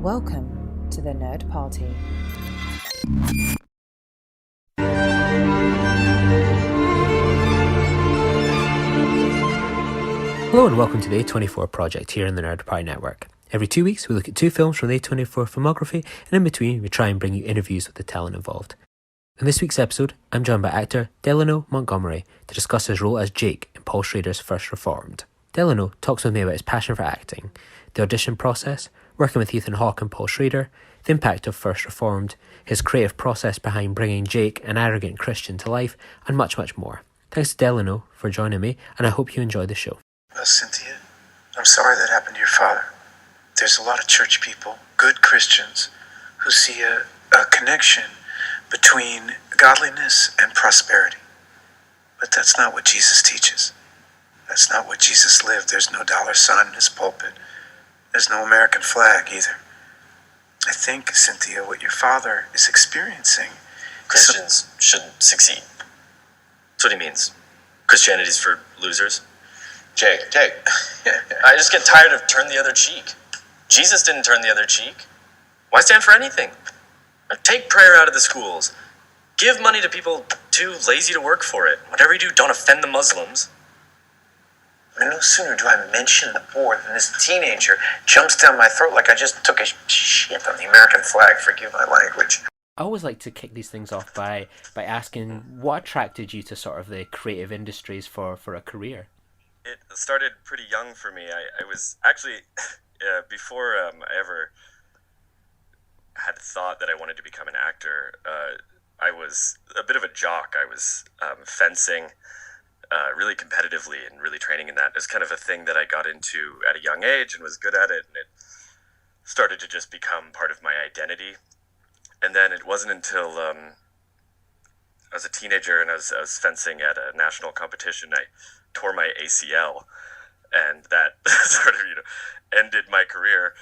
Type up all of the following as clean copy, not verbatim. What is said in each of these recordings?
Welcome to the Nerd Party. Hello and welcome to the A24 project here in the Nerd Party Network. Every 2 weeks we look at 2 films from the A24 filmography, and in between we try and bring you interviews with the talent involved. In this week's episode, I'm joined by actor Delano Montgomery to discuss his role as Jake in Paul Schrader's First Reformed. Delano talks with me about his passion for acting, the audition process, working with Ethan Hawke and Paul Schrader, the impact of First Reformed, his creative process behind bringing Jake, an arrogant Christian, to life, and much, much more. Thanks to Delano for joining me, and I hope you enjoy the show. Cynthia, I'm sorry that happened to your father. There's a lot of church people, good Christians, who see a connection between godliness and prosperity. But that's not what Jesus teaches. That's not what Jesus lived. There's no dollar sign in his pulpit. There's no American flag either. I think, Cynthia, what your father is experiencing... Christians shouldn't succeed. That's what he means. Christianity's for losers. Jake. I just get tired of turn the other cheek. Jesus didn't turn the other cheek. Why stand for anything? Take prayer out of the schools. Give money to people too lazy to work for it. Whatever you do, don't offend the Muslims. I mean, no sooner do I mention the poor than this teenager jumps down my throat like I just took a shit on the American flag. Forgive my language. I always like to kick these things off by asking what attracted you to sort of the creative industries for a career? It started pretty young for me. I was actually, before I ever had thought that I wanted to become an actor, I was a bit of a jock. I was fencing really competitively and really training in that. It was kind of a thing that I got into at a young age and was good at it, and it started to just become part of my identity. And then it wasn't until I was a teenager and I was fencing at a national competition. I tore my ACL, and that sort of ended my career,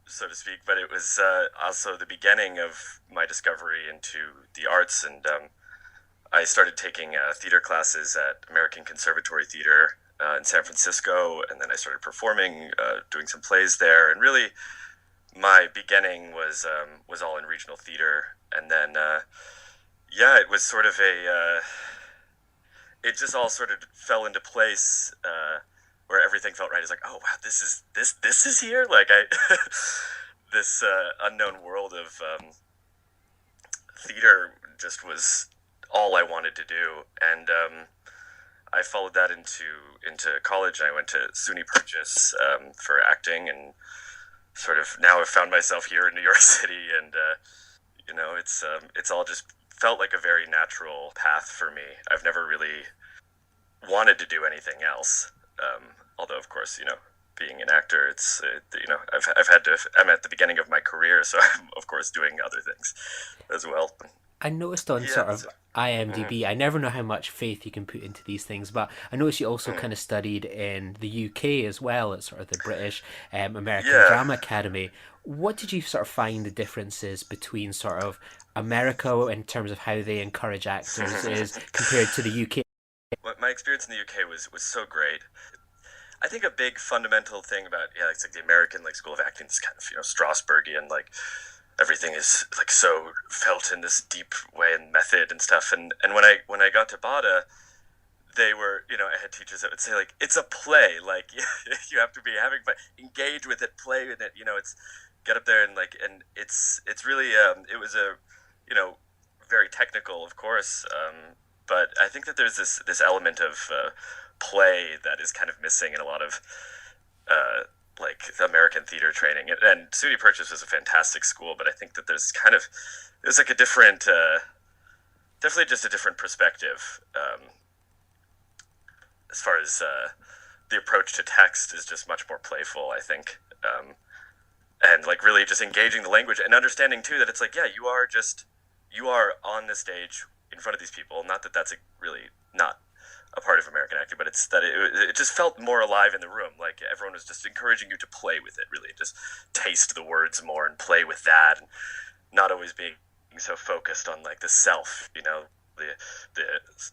so to speak. But it was also the beginning of my discovery into the arts, and I started taking theater classes at American Conservatory Theater in San Francisco, and then I started performing, doing some plays there, and really my beginning was all in regional theater. And then it was sort of it just all sort of fell into place where everything felt right. It's like, oh wow, this is here. Like this unknown world of theater just was all I wanted to do, and I followed that into college. I went to SUNY Purchase for acting, and sort of now I've found myself here in New York City, and it's all just felt like a very natural path for me. I've never really wanted to do anything else. Although, of course, being an actor, I'm at the beginning of my career, so I'm, of course, doing other things as well. I noticed on sort of IMDb, I never know how much faith you can put into these things, but I noticed you also kind of studied in the UK as well at sort of the British American Drama Academy. What did you sort of find the differences between sort of America in terms of how they encourage actors is compared to the UK? My experience in the UK was so great. I think a big fundamental thing about it's like the American School of Acting is kind of Strasbergian, like everything is like so felt in this deep way and method and stuff. And when I got to BADA, they were I had teachers that would say like, it's a play, like you have to be having fun, engage with it, play with it. It's get up there and it's really it was a very technical, of course, but I think that there's this element of play that is kind of missing in a lot of the American theater training. And SUNY Purchase was a fantastic school, but I think that there's like a different, definitely just a different perspective as far as the approach to text is just much more playful, I think, and really just engaging the language and understanding too that it's like, you are on the stage in front of these people. Not that that's really not a part of American acting, but it's that it just felt more alive in the room. Like everyone was just encouraging you to play with it, really, just taste the words more and play with that, and not always being so focused on the self, the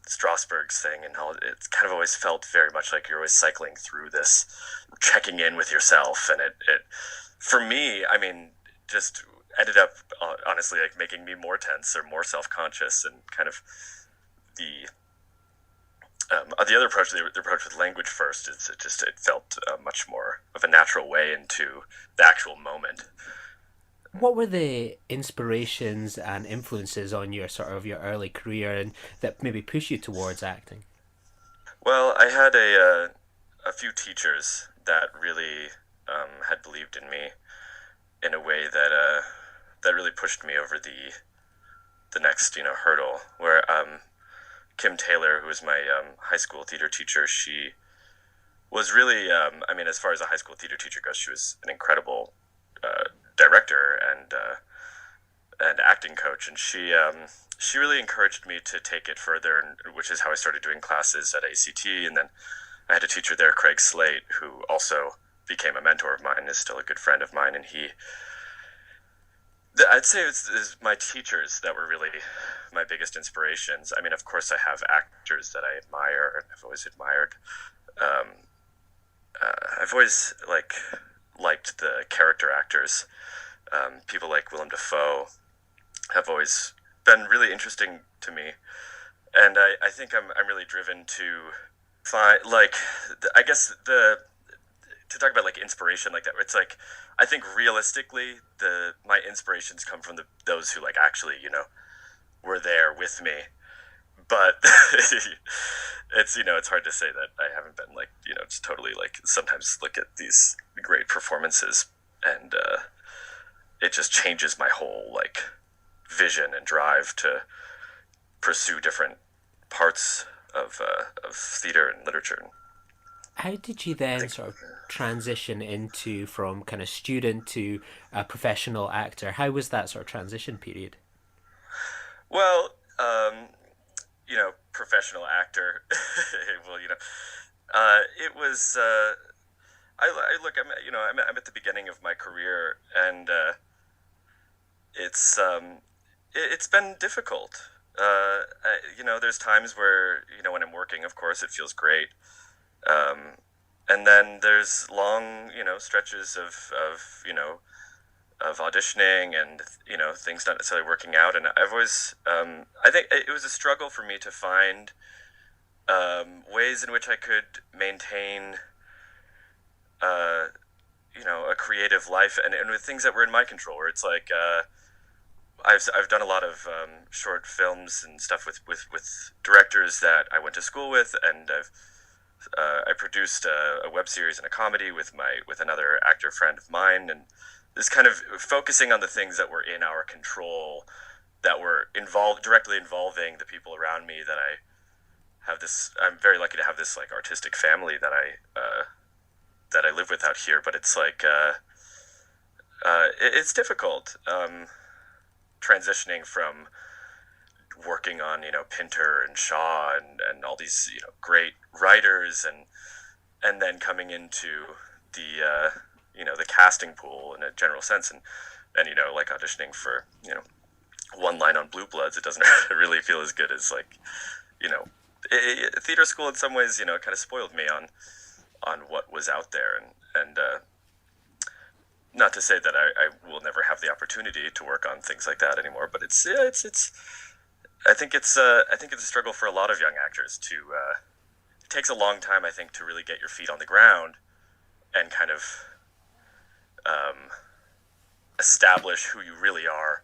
Strasberg's thing and all. It's kind of always felt very much like you're always cycling through this, checking in with yourself, and it for me, I mean, just ended up honestly like making me more tense or more self-conscious, and kind of the the other approach, the approach with language first, is it felt much more of a natural way into the actual moment. What were the inspirations and influences on your your early career and that maybe push you towards acting? Well, I had a few teachers that really had believed in me in a way that that really pushed me over the next hurdle. Where Kim Taylor, who was my high school theater teacher, she was really I mean, as far as a high school theater teacher goes, she was an incredible director and acting coach, and she really encouraged me to take it further, which is how I started doing classes at ACT. And then I had a teacher there, Craig Slate, who also became a mentor of mine, is still a good friend of mine, and I'd say it's my teachers that were really my biggest inspirations. I mean, of course, I have actors that I admire and I've always admired. Um, I've always liked the character actors. People like Willem Dafoe have always been really interesting to me, and I think I'm really driven to find I guess the to talk about like inspiration like that. It's like I think realistically my inspirations come from those who like actually were there with me, but it's it's hard to say that I haven't been like just totally like sometimes look at these great performances and it just changes my whole like vision and drive to pursue different parts of theater and literature. How did you then sort of transition into from kind of student to a professional actor? How was that sort of transition period? Well, professional actor. Well, it was. I look. I'm at the beginning of my career, and it's been difficult. There's times where when I'm working, of course, it feels great. And then there's long, stretches of auditioning and things not necessarily working out. And I've always, I think it was a struggle for me to find ways in which I could maintain, a creative life and with things that were in my control. Where it's like I've done a lot of short films and stuff with directors that I went to school with, and I produced a web series and a comedy with another actor friend of mine, and this kind of focusing on the things that were in our control, that were directly involving the people around me. That I'm very lucky to have this like artistic family that I live with out here. But it's like it's difficult transitioning from working on Pinter and Shaw and all these great writers, and then coming into the casting pool in a general sense, and like auditioning for one line on Blue Bloods. It doesn't really feel as good as like theater school in some ways kind of spoiled me on what was out there, and not to say that I will never have the opportunity to work on things like that anymore, but it's I think it's a struggle for a lot of young actors to. It takes a long time, I think, to really get your feet on the ground and kind of establish who you really are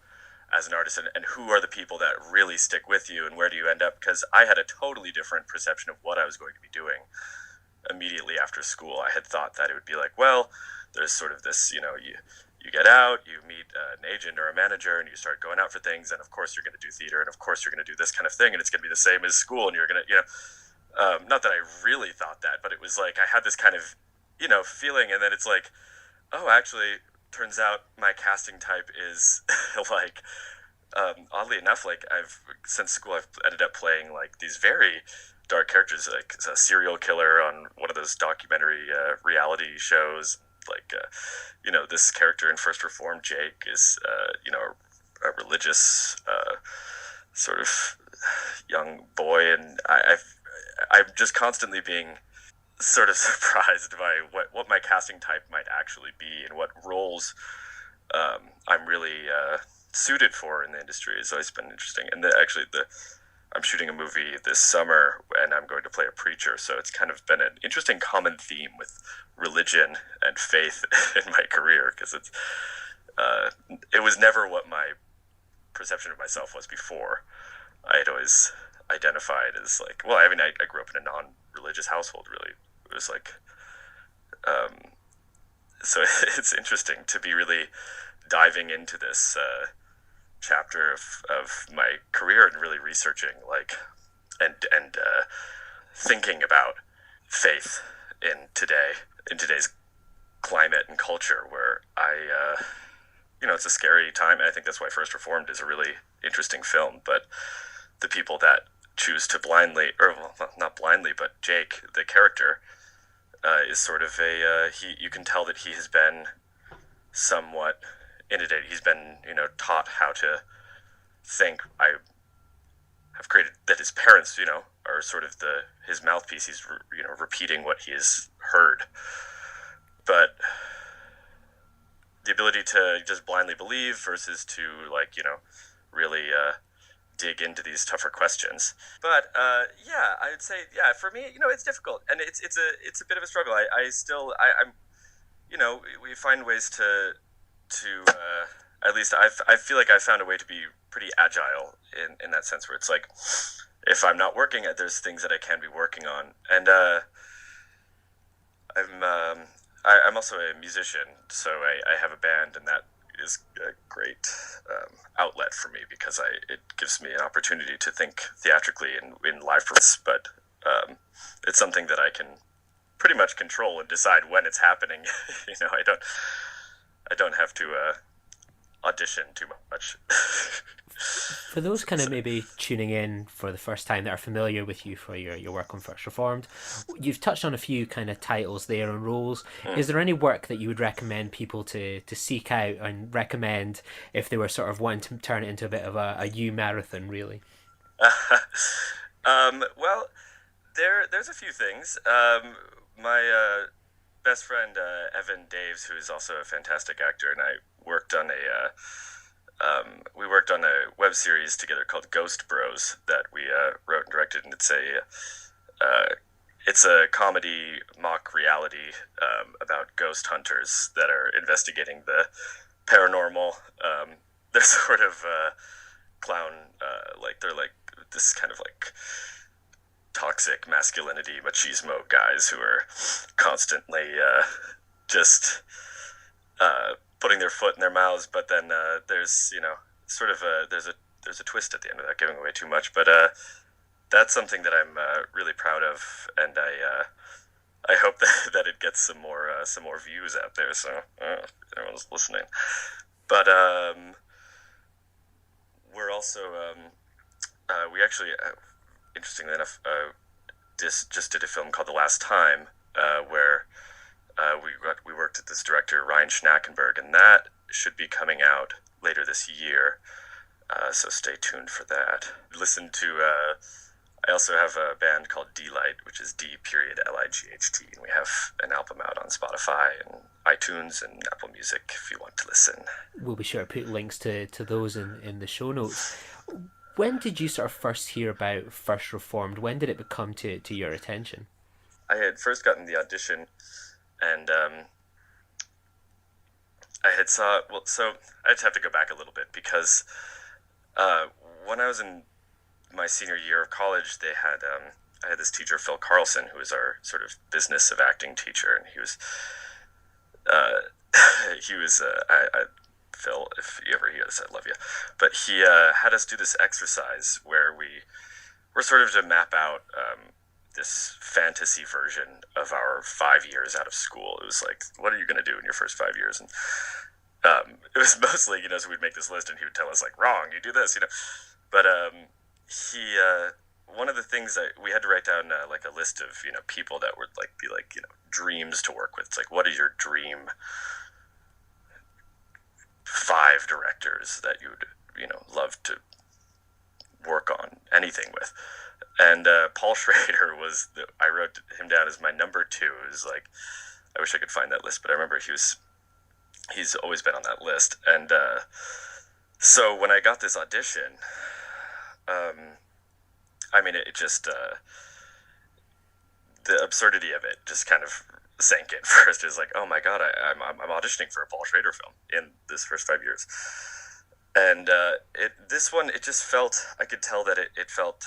as an artist, and who are the people that really stick with you, and where do you end up? Because I had a totally different perception of what I was going to be doing immediately after school. I had thought that it would be like, well, there's sort of this, you get out, you meet an agent or a manager, and you start going out for things, and of course you're going to do theater, and of course you're going to do this kind of thing, and it's going to be the same as school, and you're going to, not that I really thought that, but it was like I had this kind of, feeling, and then it's like, oh, actually, turns out my casting type is like, oddly enough, like since school I've ended up playing like these very dark characters, like a serial killer on one of those documentary reality shows. Like, this character in First Reform, Jake, is, a religious sort of young boy, and I'm just constantly being sort of surprised by what my casting type might actually be and what roles I'm really suited for in the industry. It's always been interesting. And I'm shooting a movie this summer, and I'm going to play a preacher, so it's kind of been an interesting common theme with religion and faith in my career, because it was never what my perception of myself was before. I had always identified as like, well, I mean, I grew up in a non-religious household, really. It was like, so it's interesting to be really diving into this chapter of my career and really researching, like, and thinking about faith in today's climate and culture, where it's a scary time. And I think that's why First Reformed is a really interesting film. But the people that choose to blindly, or well, not blindly, but Jake, the character, is sort of you can tell that he has been somewhat inundated. He's been, taught how to think. I have created that his parents, are sort of his mouthpiece. He's, repeating what he has heard. But the ability to just blindly believe versus to, really dig into these tougher questions. But I would say, for me, it's difficult, and it's a bit of a struggle. I'm we find ways to at least I feel like I found a way to be pretty agile in that sense, where it's like, if I'm not working, there's things that I can be working on, and I'm also a musician, so I have a band, and that is a great outlet for me, because it gives me an opportunity to think theatrically in live performance. But it's something that I can pretty much control and decide when it's happening. I don't have to audition too much. For those kind of maybe tuning in for the first time that are familiar with you for your work on First Reformed, you've touched on a few kind of titles there and roles. Is there any work that you would recommend people to seek out and recommend if they were sort of wanting to turn it into a bit of a U marathon, really? Well, there's a few things. My best friend Evan Daves, who is also a fantastic actor, and I worked on we worked on a web series together called Ghost Bros that we wrote and directed, and it's a comedy mock reality about ghost hunters that are investigating the paranormal. They're sort of clown, they're like this kind of like toxic masculinity, machismo guys who are constantly just putting their foot in their mouths. But then there's there's a twist at the end without giving away too much. But that's something that I'm really proud of, and I hope that it gets some more views out there, so everyone's listening. But we're also we actually interestingly enough just did a film called The Last Time, where we worked with this director Ryan Schnackenberg, and that should be coming out later this year, so stay tuned for that. Listen to I also have a band called D-Light, which is D.Light, and we have an album out on Spotify and iTunes and Apple Music if you want to listen. We'll be sure to put links to those in the show notes. When did you sort of first hear about First Reformed? When did it come to your attention? I had first gotten the audition, and I had so I just have to go back a little bit, because when I was in my senior year of college, they had I had this teacher, Phil Carlson, who was our sort of business of acting teacher, and he was Phil, if you ever hear this, I love you. But he had us do this exercise where we were sort of to map out this fantasy version of our 5 years out of school. It was like, what are you going to do in your first 5 years? And it was mostly, so we'd make this list, and he would tell us, like, wrong, you do this, But he, one of the things that we had to write down, like a list of, people that would be dreams to work with. It's like, what are your dream 5 directors that you'd, love to work on anything with? And Paul Schrader I wrote him down as my number 2. It was like, I wish I could find that list, but I remember he's always been on that list. And so when I got this audition, I mean, it just, the absurdity of it just kind of sank in first. It was like, oh my God, I'm auditioning for a Paul Schrader film in this first 5 years. And this one, it just felt, I could tell that it felt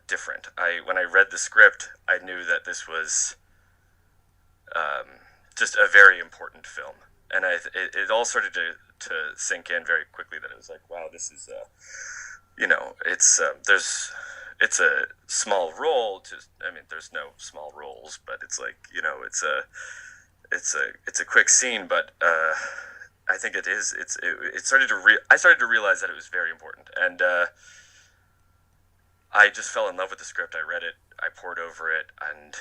different. When I read the script, I knew that this was just a very important film. And it all started to sink in very quickly that it was like, wow, this is, it's a small role. There's no small roles, but it's like, it's a quick scene, but I think it is. I started to realize that it was very important, and I just fell in love with the script. I read it, I pored over it, and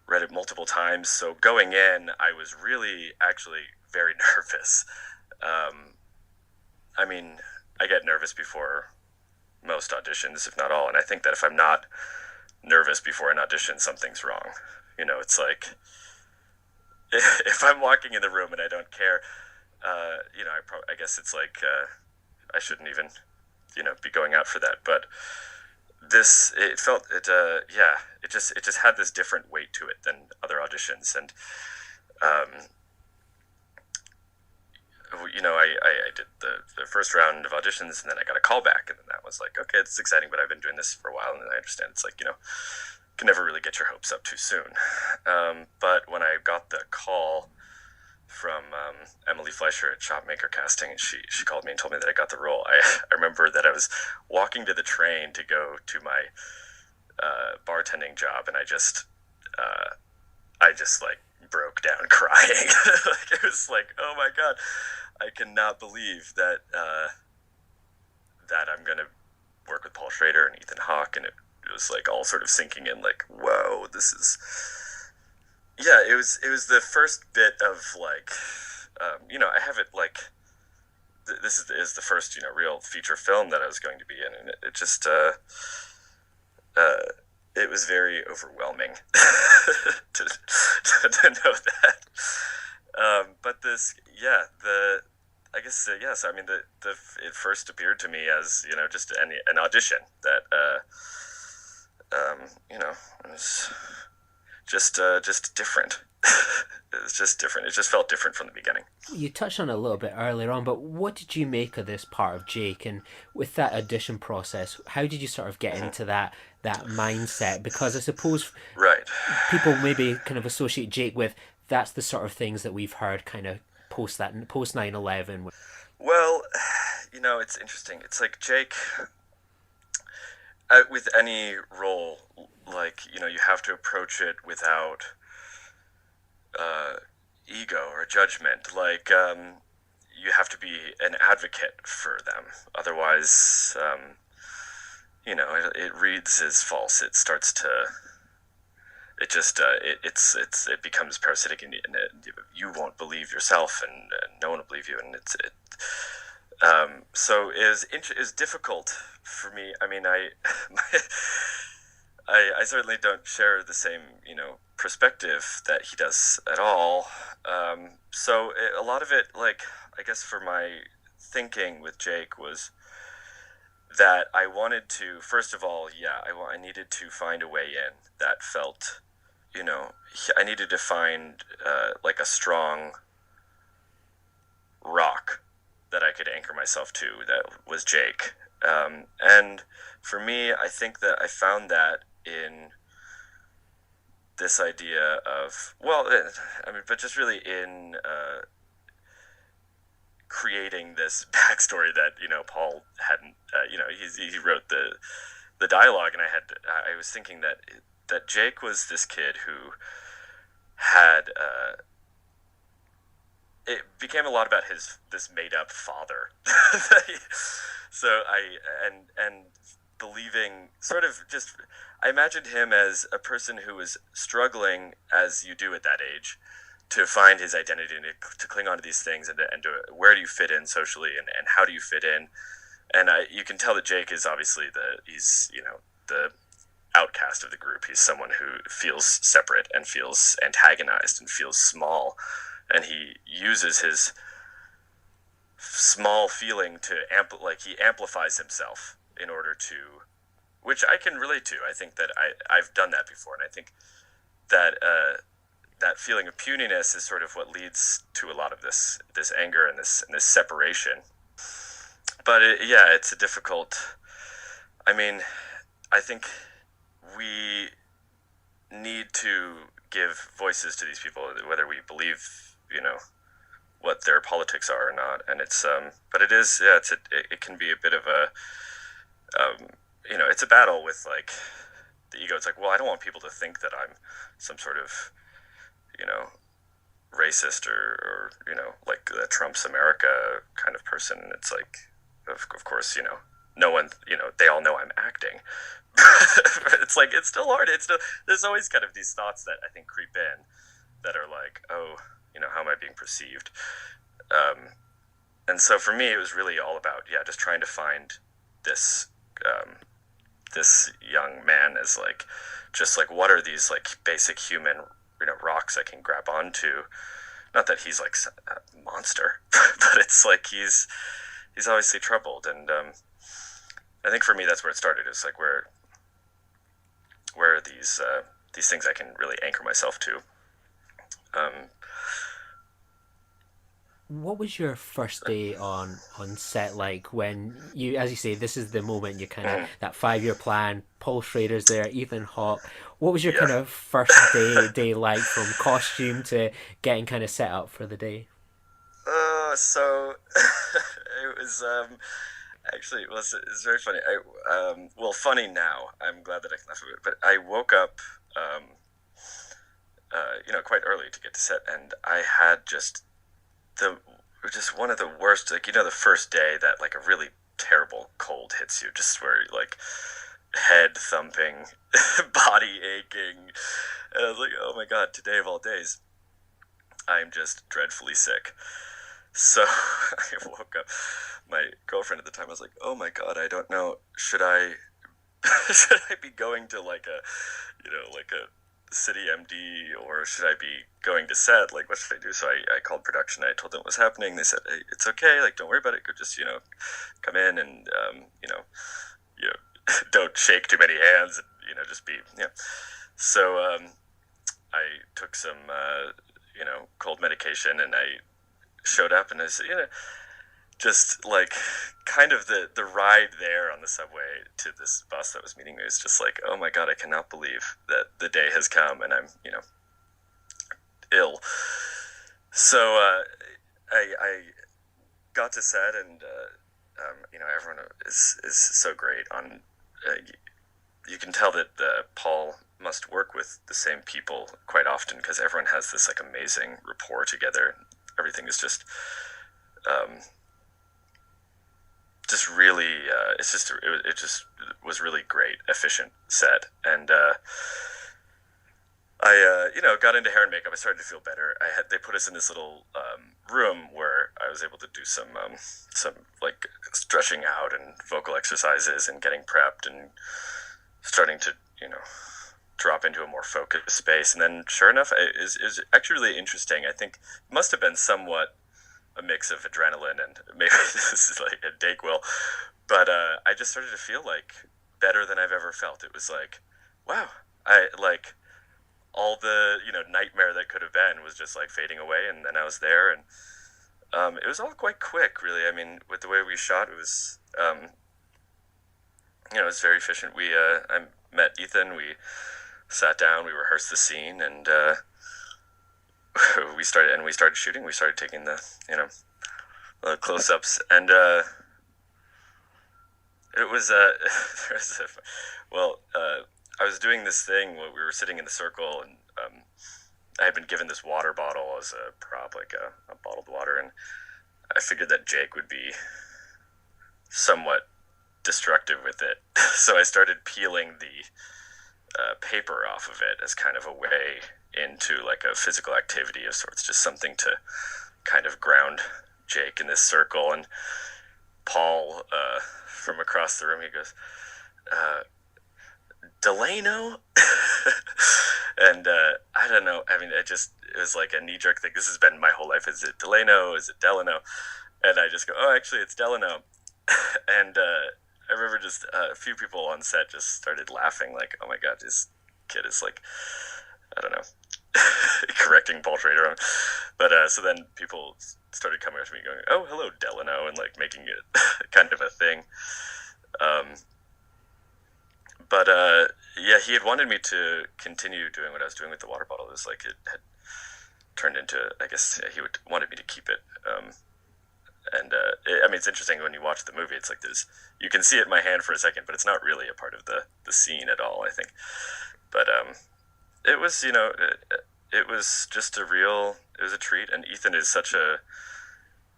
read it multiple times. So going in, I was really actually very nervous. I get nervous before most auditions, if not all, and I think that if I'm not nervous before an audition, something's wrong. It's like, if I'm walking in the room and I don't care, I guess it's like, I shouldn't even, be going out for that. But it just had this different weight to it than other auditions. And, I did the first round of auditions, and then I got a call back, and then that was like, okay, it's exciting, but I've been doing this for a while, and I understand it's like, can never really get your hopes up too soon. But when I got the call from Emily Fleischer at Shopmaker Casting, and she called me and told me that I got the role, I remember that I was walking to the train to go to my bartending job, and I just like broke down crying. Like, it was like, oh my God, I cannot believe that that I'm gonna work with Paul Schrader and Ethan Hawke, and it was like all sort of sinking in, like, whoa, this is, it was the first bit of like, I have it like, this is the first, real feature film that I was going to be in, and it just, it was very overwhelming to know that. But this, I guess, yes, I mean, it first appeared to me as, just an audition that, it was just different. It was just different. It just felt different from the beginning. You touched on it a little bit earlier on, but what did you make of this part of Jake? And with that audition process, how did you sort of get into that mindset? Because I suppose people maybe kind of associate Jake with, that's the sort of things that we've heard kind of post 9/11. Well, it's interesting. It's like Jake, with any role, like, you have to approach it without ego or judgment. Like, you have to be an advocate for them. Otherwise, it reads as false. It starts to, it becomes parasitic, and you won't believe yourself, and no one will believe you, and so it is difficult for me. I mean, I certainly don't share the same, perspective that he does at all. So a lot of it, like, I guess for my thinking with Jake was that I wanted to, first of all, I needed to find a way in that felt, I needed to find like a strong rock that I could anchor myself to, that was Jake. And for me, I think that I found that in this idea of, but just really in creating this backstory that, Paul hadn't, he wrote the dialogue, and I was thinking that Jake was this kid who had, it became a lot about this made up father. So and believing, sort of just, I imagined him as a person who was struggling, as you do at that age, to find his identity and to cling on to these things, and to where do you fit in socially, and how do you fit in And you can tell that Jake is obviously he's the outcast of the group. He's someone who feels separate and feels antagonized and feels small, and he uses his small feeling to he amplifies himself in order to, which I can relate to. I think that I've done that before, and I think that that feeling of puniness is sort of what leads to a lot of this anger and this separation. But it's a difficult. I mean, I think we need to give voices to these people, whether we believe, what their politics are or not. And it's, but it is, it can be a bit of a, it's a battle with like the ego. It's like, well, I don't want people to think that I'm some sort of, racist or like the Trump's America kind of person. It's like, of course, no one, they all know I'm acting. It's like, it's still hard. There's always kind of these thoughts that I think creep in that are like, oh, how am I being perceived? And so for me, it was really all about, just trying to find this, this young man as like, just like, what are these like basic human, rocks I can grab onto? Not that he's like a monster, but it's like, he's obviously troubled. And, I think for me, that's where it started. It's like, where are these things I can really anchor myself to? What was your first day on set like, when you, as you say, this is the moment you kind of, that 5-year plan, Paul Schrader's there, Ethan Hawke. What was your kind of first day like, from costume to getting kind of set up for the day? So it was actually it's very funny. Funny now. I'm glad that I can laugh at it. But I woke up, quite early to get to set, and I had just one of the worst, like, the first day that like a really terrible cold hits you, just where like head thumping, body aching, and I was like, oh my god, today of all days, I'm just dreadfully sick. So I woke up. My girlfriend at the time, I was like, oh my god, I don't know, should I be going to like a city MD, or should I be going to set? Like, what should I do? So I called production. I told them what was happening. They said, hey, it's okay. Like, don't worry about it. Go just, come in and, don't shake too many hands, and, just be, So I took some, cold medication, and I showed up, and I said, just like kind of the ride there on the subway to this bus that was meeting me was just like, oh my god, I cannot believe that the day has come and I'm ill. So I got to set, and everyone is so great on. You can tell that Paul must work with the same people quite often, because everyone has this like amazing rapport together. Everything is just really, it just was really great, efficient set. And I got into hair and makeup. I started to feel better. They put us in this little room where I was able to do some like stretching out and vocal exercises and getting prepped and starting to drop into a more focused space. And then sure enough, it was actually really interesting. I think it must have been somewhat a mix of adrenaline and maybe this is like a Dayquil, but I just started to feel like better than I've ever felt. It was like, wow, I like all the nightmare that could have been was just like fading away, and then I was there, and it was all quite quick, really. I mean, with the way we shot, it was it was very efficient. I met Ethan, we sat down, we rehearsed the scene, and we started shooting. We started taking the close-ups, and it was I was doing this thing where we were sitting in the circle, and I had been given this water bottle as a prop, like a bottled water, and I figured that Jake would be somewhat destructive with it. So I started peeling the paper off of it as kind of a way into like a physical activity of sorts, just something to kind of ground Jake in this circle. And Paul from across the room. He goes, Delano? And I don't know. I mean, it was like a knee-jerk thing. This has been my whole life. Is it Delano? Is it Delano? And I just go, oh, actually, it's Delano. And I remember just a few people on set just started laughing, like, oh my God, this kid is like, I don't know, correcting Paul Schrader. But so then people started coming up to me going, oh, hello, Delano, and like making it kind of a thing. But yeah, he had wanted me to continue doing what I was doing with the water bottle. It was like it had turned into, I guess he wanted me to keep it. I mean, it's interesting when you watch the movie. It's like you can see it in my hand for a second, but it's not really a part of the scene at all, I think. But it was, it was just it was a treat. And Ethan is such a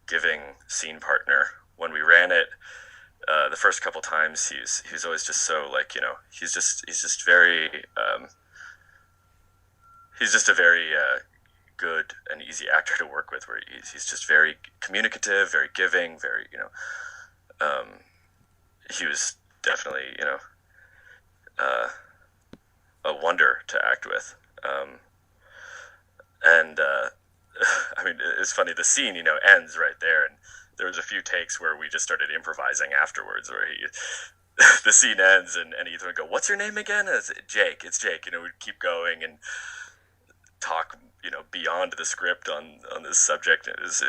giving scene partner. When we ran it, the first couple times, he's always just so like, he's just very he's just a very good and easy actor to work with, where he's just very communicative, very giving, very, he was definitely, a wonder to act with. I mean, it's funny, the scene, ends right there, and there was a few takes where we just started improvising afterwards, where the scene ends, and Ethan would go, what's your name again? It's Jake. We'd keep going and talk, beyond the script on this subject. It was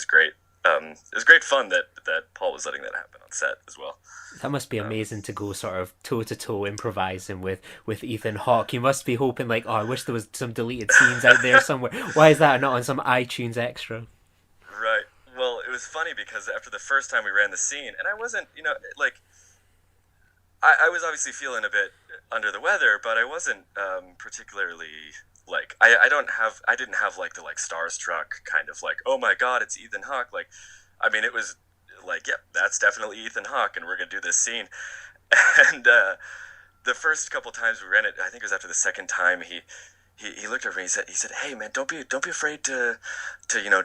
great. It was great fun that Paul was letting that happen on set as well. That must be amazing to go sort of toe to toe improvising with Ethan Hawke. You must be hoping like, oh, I wish there was some deleted scenes out there somewhere. Why is that not on some iTunes extra? Right. Well, it was funny because after the first time we ran the scene, and I wasn't, I was obviously feeling a bit under the weather, but I wasn't particularly like, I didn't have like the like starstruck kind of like, oh my God, it's Ethan Hawke. Like, I mean, it was like, yep, that's definitely Ethan Hawke, and we're gonna do this scene. And the first couple times we ran it, I think it was after the second time, he looked over me. He said, "Hey man, don't be afraid to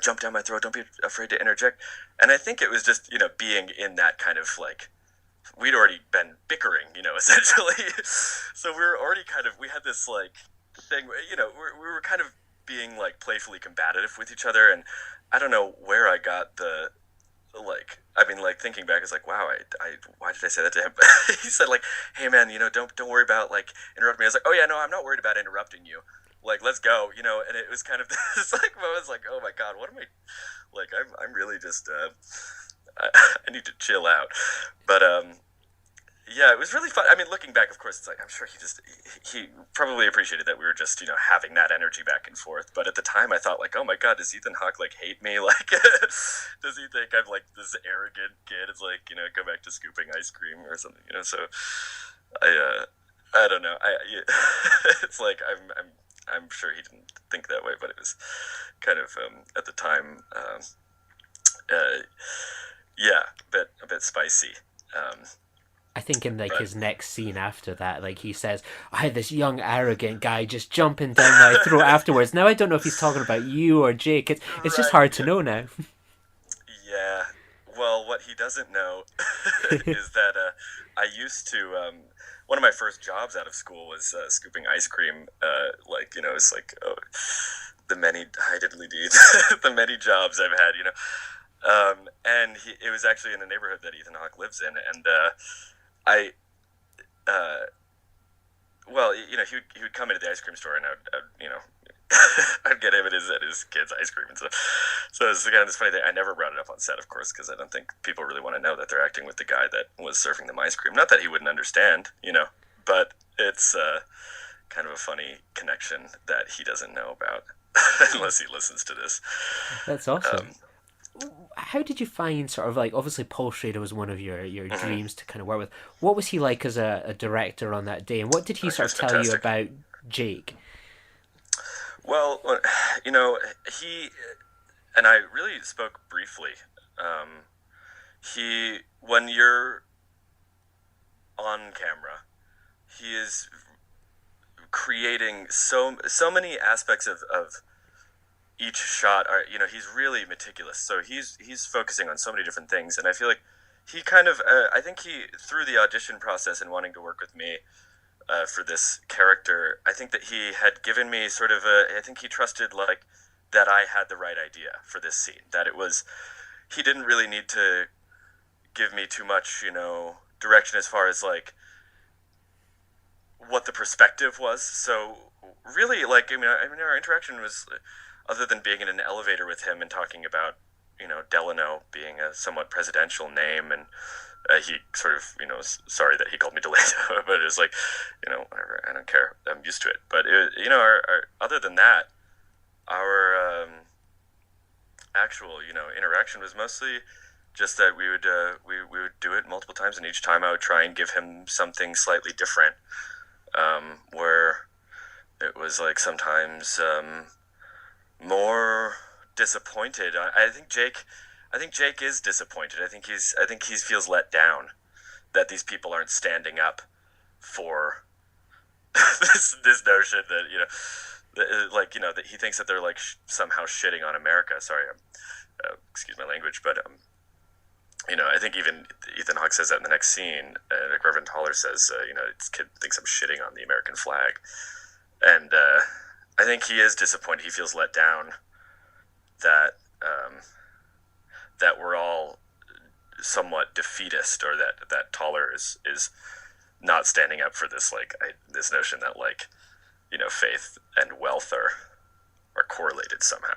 jump down my throat. Don't be afraid to interject." And I think it was just being in that kind of like, we'd already been bickering, essentially. So we had this like thing, we were kind of being like playfully combative with each other, and I don't know where I got the like. I mean, like thinking back, it's like, wow, why did I say that to him? He said like, "Hey man, don't worry about like interrupting me." I was like, "Oh yeah, no, I'm not worried about interrupting you. Like, let's go, And it was kind of this like moment, like, oh my God, what am I like? I'm really just I need to chill out. But yeah, it was really fun. I mean, looking back, of course, it's like, I'm sure he probably appreciated that we were just, having that energy back and forth. But at the time, I thought, like, oh my God, does Ethan Hawke, like, hate me? Like, does he think I'm, like, this arrogant kid? It's like, go back to scooping ice cream or something, So I don't know. It's like, I'm sure he didn't think that way, but it was kind of, at the time, yeah, a bit spicy. I think in like his next scene after that, like he says, I had this young arrogant guy just jumping down my throat afterwards. Now I don't know if he's talking about you or Jake. It's just hard to know now. Yeah. Well, what he doesn't know is that I used to, one of my first jobs out of school was scooping ice cream. It's like, oh, the many, I diddly deeds, the many jobs I've had, and it was actually in the neighborhood that Ethan Hawke lives in, and he would come into the ice cream store, and I'd get him at his kid's ice cream and stuff. So it's kind of this funny thing. I never brought it up on set, of course, because I don't think people really want to know that they're acting with the guy that was serving them ice cream. Not that he wouldn't understand, but it's kind of a funny connection that he doesn't know about unless he listens to this. That's awesome. How did you find sort of like, obviously Paul Schrader was one of your dreams to kind of work with. What was he like as a director on that day, and what did he sort of tell you about Jake? Well, he and I really spoke briefly. When you're on camera, he is creating so many aspects of each shot. He's really meticulous. So he's focusing on so many different things, and I feel like he kind of, I think he, through the audition process and wanting to work with me for this character, I think that he had given me sort of I think he trusted, like, that I had the right idea for this scene. That it was, he didn't really need to give me too much, direction as far as, like, what the perspective was. So really, like, our interaction was, other than being in an elevator with him and talking about, Delano being a somewhat presidential name, and he sort of, sorry that he called me Delano, but it was like, whatever, I don't care, I'm used to it. But our other than that, our actual, interaction was mostly just that we would do it multiple times, and each time I would try and give him something slightly different, where it was like sometimes more disappointed. I think Jake is disappointed. I think he feels let down that these people aren't standing up for this notion that that he thinks that they're like somehow shitting on America. Sorry, excuse my language, but I think even Ethan Hawke says that in the next scene. Like Reverend says, this kid thinks I'm shitting on the American flag, and I think he is disappointed. He feels let down that that we're all somewhat defeatist, or that Toller is not standing up for this, like, this notion that, like, faith and wealth are correlated somehow.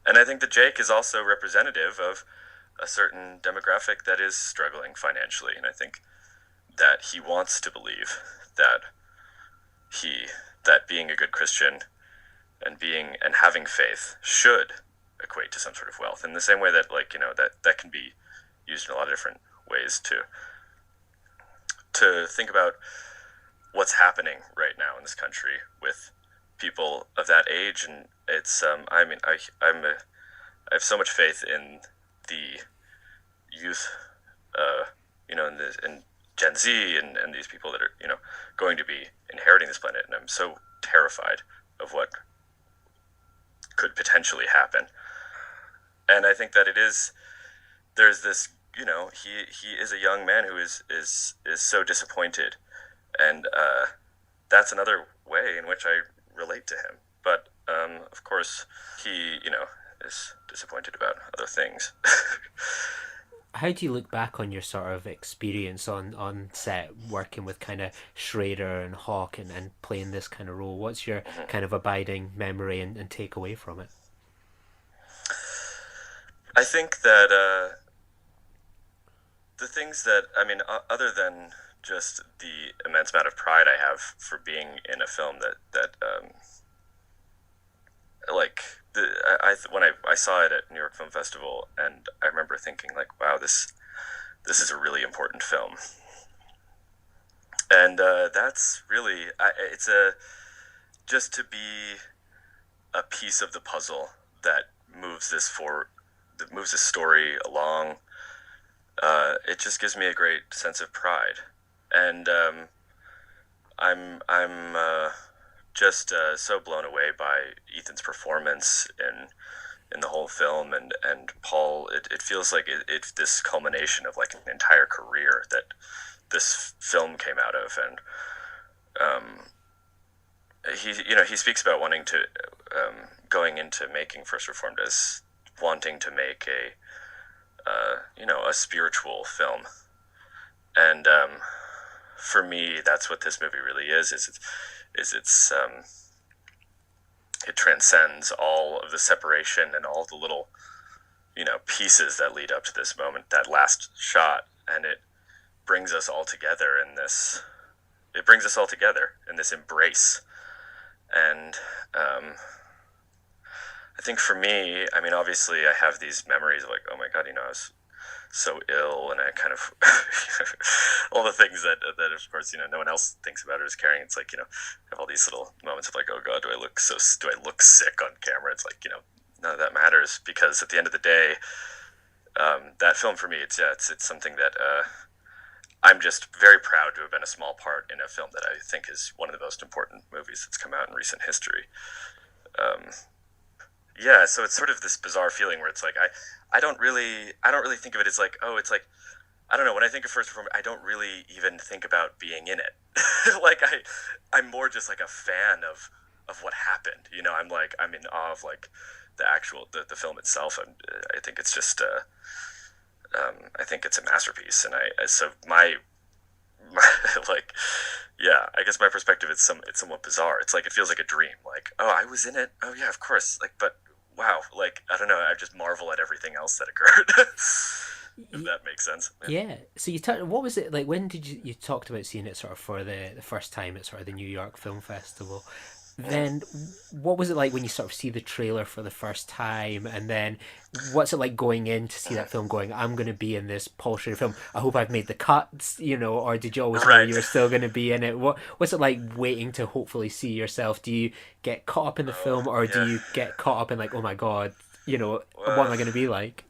And I think that Jake is also representative of a certain demographic that is struggling financially, and I think that he wants to believe that being a good Christian and having faith should equate to some sort of wealth, in the same way that, like, that can be used in a lot of different ways to think about what's happening right now in this country with people of that age. And it's I have so much faith in the youth, in Gen Z and these people that are going to be inheriting this planet, and I'm so terrified of what could potentially happen. And I think that there's this, he is a young man who is so disappointed, and that's another way in which I relate to him. But of course, he is disappointed about other things. How do you look back on your sort of experience on set, working with kind of Schrader and Hawke and playing this kind of role? What's your kind of abiding memory and takeaway from it? I think that the things that, other than just the immense amount of pride I have for being in a film when I saw it at New York Film Festival, and I remember thinking, like, wow, this is a really important film. And that's really, it's just to be a piece of the puzzle that moves this story along. It just gives me a great sense of pride, and I'm just so blown away by Ethan's performance in the whole film, and Paul. It feels like it's this culmination of, like, an entire career that this film came out of, and he speaks about wanting to going into making First Reformed as wanting to make a spiritual film, and for me, that's what this movie really is. It transcends all of the separation and all the little pieces that lead up to this moment, that last shot, and it brings us all together in this. It brings us all together in this embrace, and I think for me, obviously I have these memories of, like, oh my God, I was so ill, and I kind of all the things that of course no one else thinks about or is caring. It's like, have all these little moments of, like, oh God, do I look sick on camera? It's like, none of that matters, because at the end of the day, that film for me, it's something that I'm just very proud to have been a small part in a film that I think is one of the most important movies that's come out in recent history. So it's sort of this bizarre feeling where it's like I don't really think of it as like, oh, it's like, I don't know. When I think of first performance, I don't really even think about being in it. Like I'm more just like a fan of what happened. You know, I'm in awe of like the film itself. I think it's just I think it's a masterpiece, and so my like, yeah, I guess my perspective it's somewhat bizarre. It's like it feels like a dream. Like, oh, I was in it. Oh yeah, of course. Like, but wow, like I don't know. I just marvel at everything else that occurred. If that makes sense. Yeah. So what was it like? When did you talked about seeing it sort of for the first time at sort of the New York Film Festival? Then what was it like when you sort of see the trailer for the first time, and then what's it like going in to see that film? Going, I'm going to be in this Paul Schrader film. I hope I've made the cuts, or did you always know Right. you were still going to be in it? What's it like waiting to hopefully see yourself? Do you get caught up in the Oh film, or do yeah. you get caught up in like, oh my god, what am Uh, I going to be like?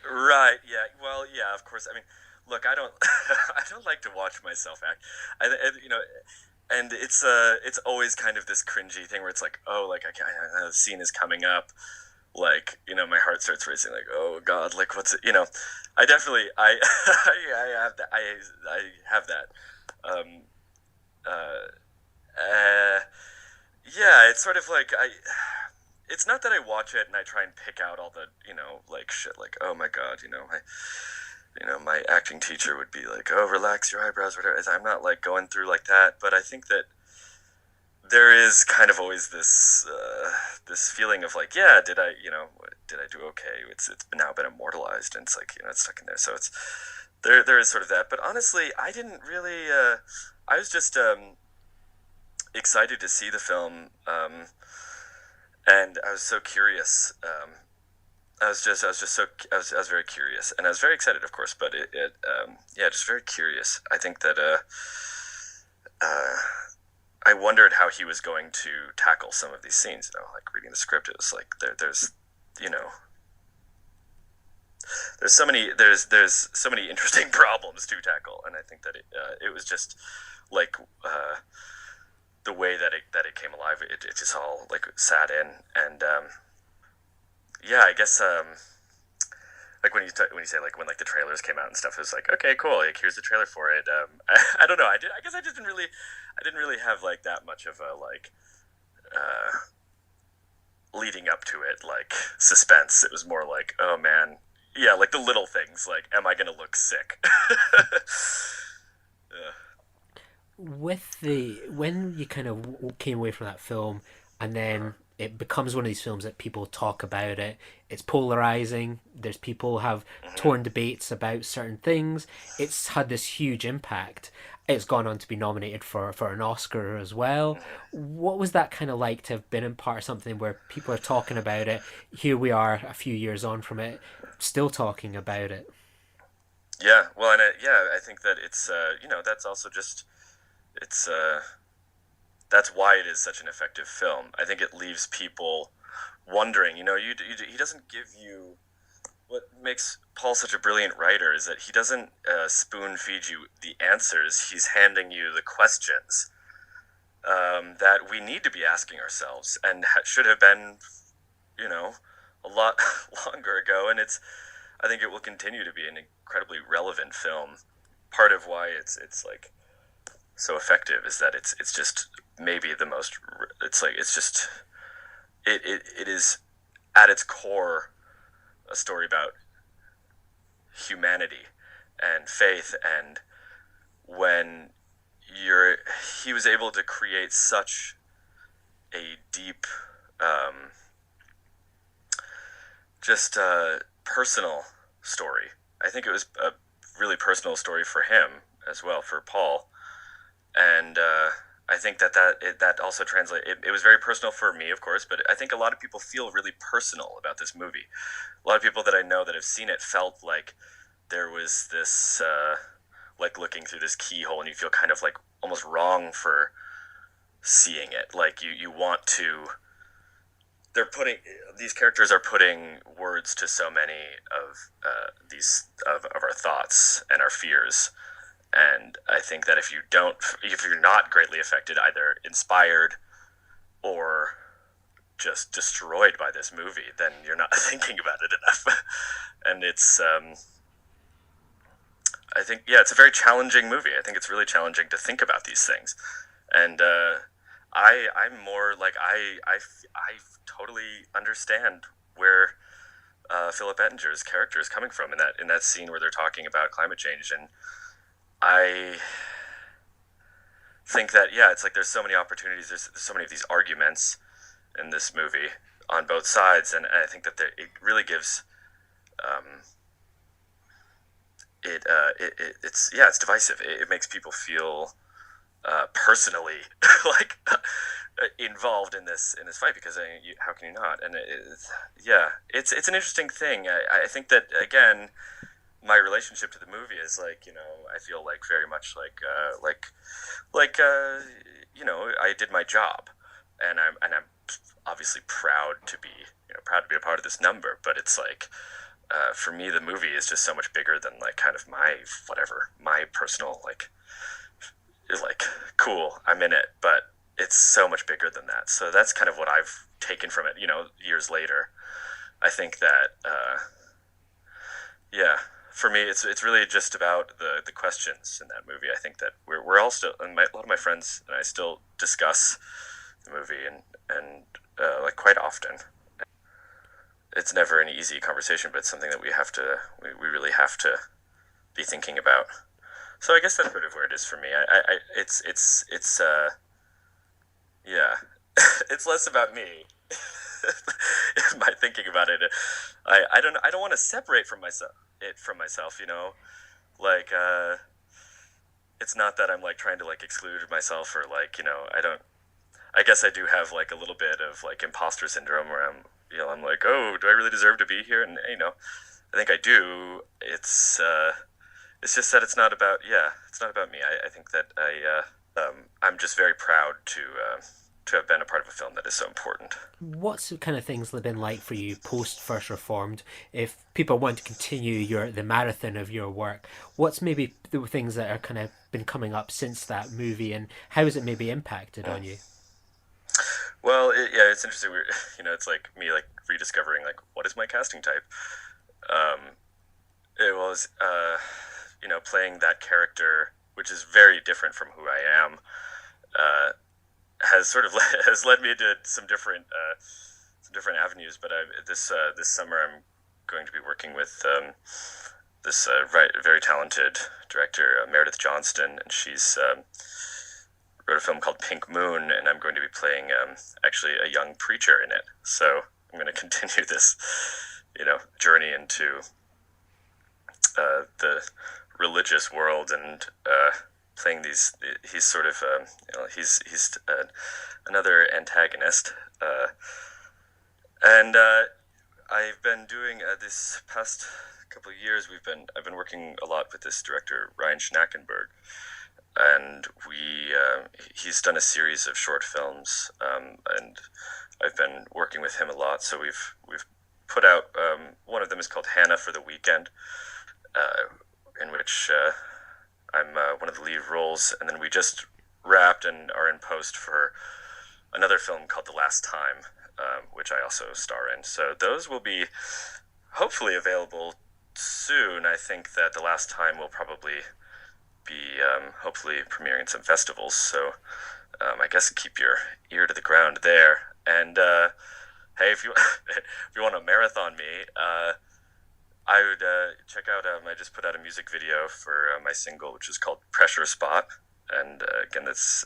right. Yeah. Well. Yeah. Of course. I mean, look. I don't. I don't like to watch myself act. You know. And it's always kind of this cringy thing where it's like, oh, like the scene is coming up, like my heart starts racing, like, oh God, like what's it, I definitely I have that I have that, uh, uh, yeah, it's sort of like it's not that I watch it and I try and pick out all the like shit, like, oh my God, my acting teacher would be like, oh, relax your eyebrows, whatever. I'm not like going through like that, but I think that there is kind of always this feeling of like, yeah, did I do okay? It's now been immortalized, and it's like it's stuck in there. So it's there is sort of that. But honestly, I didn't really. I was just excited to see the film, and I was so curious. I was very curious, and I was very excited, of course. But yeah, just very curious. I think that uh, I wondered how he was going to tackle some of these scenes. Like reading the script, it was like there's there's so many interesting problems to tackle, and I think that it was just like the way that it came alive. It just all like sat in, and yeah, I guess like when you say like when like the trailers came out and stuff, it was like, okay, cool, like here's the trailer for it. I don't know. I guess I just I didn't really have like that much of a like leading up to it like suspense. It was more like, oh man, yeah, like the little things, like, am I gonna look sick? Yeah. With the when you kind of came away from that film, and then it becomes one of these films that people talk about it. It's polarizing. There's people have Hmm. torn debates about certain things. It's had this huge impact. It's gone on to be nominated for an Oscar as well. Hmm. What was that kind of like to have been in part of something where people are talking about it? Here we are a few years on from it, still talking about it. Yeah, well, and yeah, I think that it's that's also just it's that's why it is such an effective film. I think it leaves people wondering. He doesn't give you what makes Paul such a brilliant writer is that he doesn't spoon feed you the answers. He's handing you the questions that we need to be asking ourselves and should have been, you know, a lot longer ago. And I think it will continue to be an incredibly relevant film. Part of why it's like so effective is that it's just maybe the most. It's like it's just it is at its core a story about humanity and faith, and when you're he was able to create such a deep just personal story. I think it was a really personal story for him as well, for Paul, and I think that also translate. It was very personal for me, of course, but I think a lot of people feel really personal about this movie. A lot of people that I know that have seen it felt like there was this like looking through this keyhole, and you feel kind of like almost wrong for seeing it. Like you want to. They're putting these characters are putting words to so many of these of our thoughts and our fears, and I think that if you're not greatly affected, either inspired or just destroyed by this movie, then you're not thinking about it enough. And it's I think, yeah, it's a very challenging movie. I think it's really challenging to think about these things. And I'm more like, I totally understand where Philip Ettinger's character is coming from in that scene where they're talking about climate change. And I think that, yeah, it's like there's so many opportunities, there's so many of these arguments in this movie on both sides, and I think that it really gives it's divisive. It makes people feel personally like involved in this fight, because how can you not? And it's an interesting thing. I think that, again, my relationship to the movie is like, I feel like very much like I did my job, and I'm obviously proud to be a part of this number. But it's like, for me, the movie is just so much bigger than like kind of my personal like cool, I'm in it, but it's so much bigger than that. So that's kind of what I've taken from it, years later. I think that for me, it's really just about the questions in that movie. I think that we're all still, and a lot of my friends and I still discuss the movie and like quite often. It's never an easy conversation, but it's something that we really have to be thinking about. So I guess that's sort of where it is for me. It's it's less about me. My thinking about it, I don't want to separate from myself. Like it's not that I'm like trying to like exclude myself, or like I guess I do have like a little bit of like imposter syndrome, where I'm like, oh, do I really deserve to be here? And I think I do. It's just that it's not about me. I think that I'm just very proud to have been a part of a film that is so important. What's kind of things been like for you post First Reformed? If people want to continue the marathon of your work, what's maybe the things that are kind of been coming up since that movie, and how has it maybe impacted on you? Well, it's interesting. It's like me like rediscovering like, what is my casting type. It was playing that character, which is very different from who I am, has sort of has led me to some different avenues. But this summer I'm going to be working with this very talented director, Meredith Johnston, and she's wrote a film called Pink Moon, and I'm going to be playing actually a young preacher in it. So I'm going to continue this journey into the religious world, and playing these. He's sort of he's another antagonist, and I've been doing this past couple of years. I've been working a lot with this director, Ryan Schnackenberg, and he's done a series of short films, and I've been working with him a lot. So we've put out one of them is called Hannah for the Weekend, in which I'm one of the lead roles, and then we just wrapped and are in post for another film called The Last Time, which I also star in. So those will be hopefully available soon. I think that The Last Time will probably be hopefully premiering in some festivals. So I guess keep your ear to the ground there. And hey, if you want to marathon me, I would check out. I just put out a music video for my single, which is called Pressure Spot. And again, it's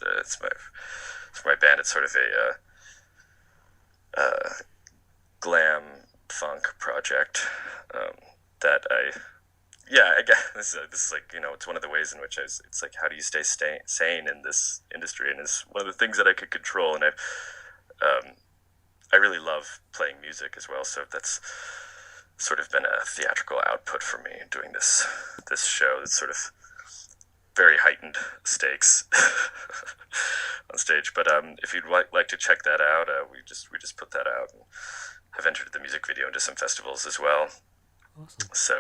my band. It's sort of a glam funk project that I guess this is like, it's one of the ways in which it's like, how do you stay sane in this industry? And it's one of the things that I could control. And I really love playing music as well. So that's sort of been a theatrical output for me, doing this show that's sort of very heightened stakes on stage. But if you'd like to check that out, we just put that out and have entered the music video into some festivals as well. Awesome. So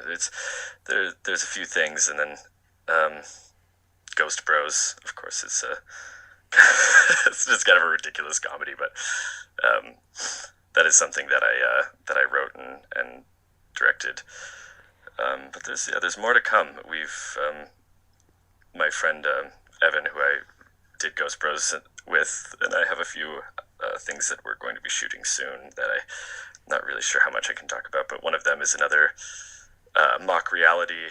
there's a few things, and then Ghost Bros, of course, is it's just kind of a ridiculous comedy, but That is something that I wrote and directed. But there's more to come. We've my friend Evan, who I did Ghost Bros with, and I have a few things that we're going to be shooting soon that I'm not really sure how much I can talk about. But one of them is another mock reality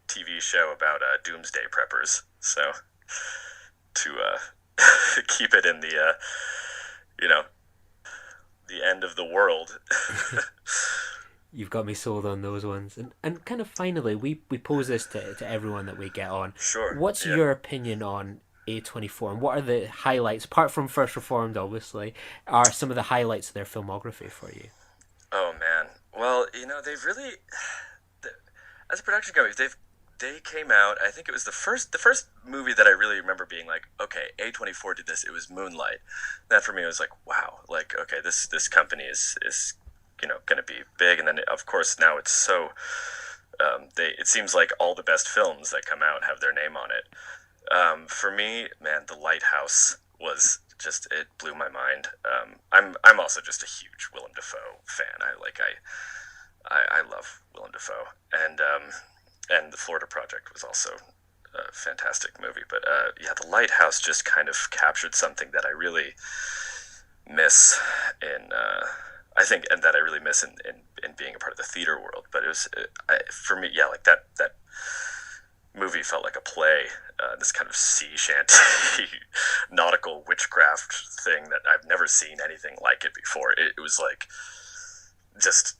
TV show about doomsday preppers. So to keep it in the the end of the world. You've got me sold on those ones. And kind of finally, we pose this to everyone that we get on. Sure. What's your opinion on A24, and what are the highlights, apart from First Reformed, obviously, are some of the highlights of their filmography for you? Oh, man. Well, they've really, as a production company, they came out, I think it was the first movie that I really remember being like, okay, A24 did this. It was Moonlight. That for me was like, wow, like, okay, this company is going to be big. And then of course now it's so it seems like all the best films that come out have their name on it. For me, man, The Lighthouse was just, it blew my mind. I'm also just a huge Willem Dafoe fan. I love Willem Dafoe, and The Florida Project was also a fantastic movie. But The Lighthouse just kind of captured something that I really miss in I think, and that I really miss in being a part of the theater world. But it was for me, like that movie felt like a play, this kind of sea shanty nautical witchcraft thing that I've never seen anything like it before. It was like, just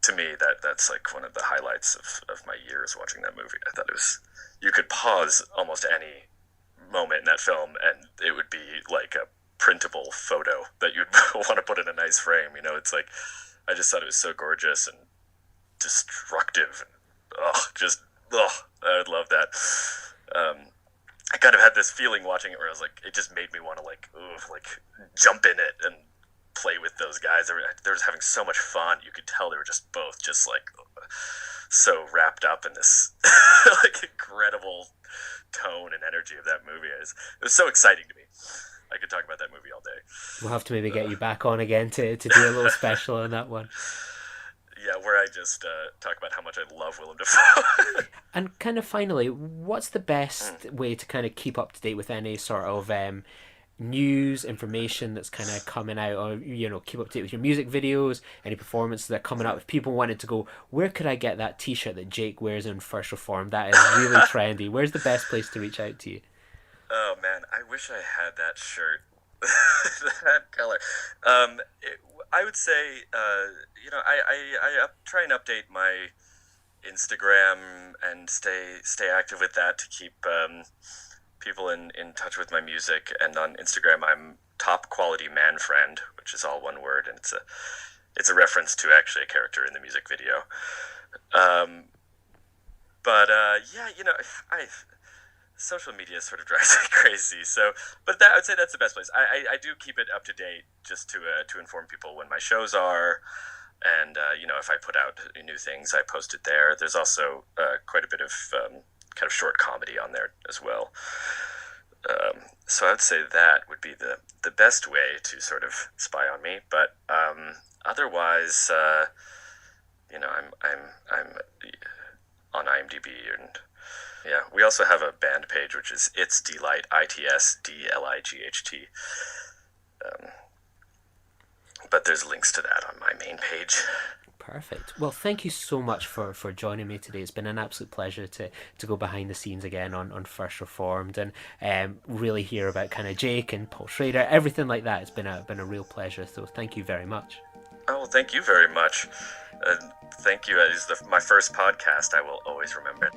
to me, that's like one of the highlights of my years watching that movie. I thought it was, you could pause almost any moment in that film and it would be like a printable photo that you'd want to put in a nice frame. It's like, I just thought it was so gorgeous and destructive, and I would love that. I kind of had this feeling watching it where I was like, it just made me want to like jump in it and play with those guys. They were having so much fun. You could tell they were just both just like so wrapped up in this like incredible tone and energy of that movie. It was so exciting to me. I could talk about that movie all day. We'll have to maybe get you back on again to do a little special on that one. Yeah, where I just talk about how much I love Willem Dafoe. And kind of finally, what's the best way to kind of keep up to date with any sort of news, information that's kind of coming out, or keep up to date with your music videos, any performances that are coming out? If people wanted to go, where could I get that t-shirt that Jake wears in First Reformed? That is really trendy. Where's the best place to reach out to you? Oh man, I wish I had that shirt, that color. I would say, I try and update my Instagram and stay active with that to keep people in touch with my music. And on Instagram, I'm Top Quality Man Friend, which is all one word, and it's a reference to actually a character in the music video. Social media sort of drives me crazy. So, but I would say that's the best place. I do keep it up to date just to inform people when my shows are, and if I put out new things, I post it there. There's also quite a bit of kind of short comedy on there as well. So I would say that would be the best way to sort of spy on me. But otherwise, I'm on IMDb, and yeah, we also have a band page, which is It's Delight, ITSDLIGHT. But there's links to that on my main page. Perfect. Well, thank you so much for joining me today. It's been an absolute pleasure to go behind the scenes again on First Reformed, and really hear about kind of Jake and Paul Schrader, everything like that. It's been a real pleasure. So thank you very much. Oh, well, thank you very much. Thank you. It is my first podcast. I will always remember it.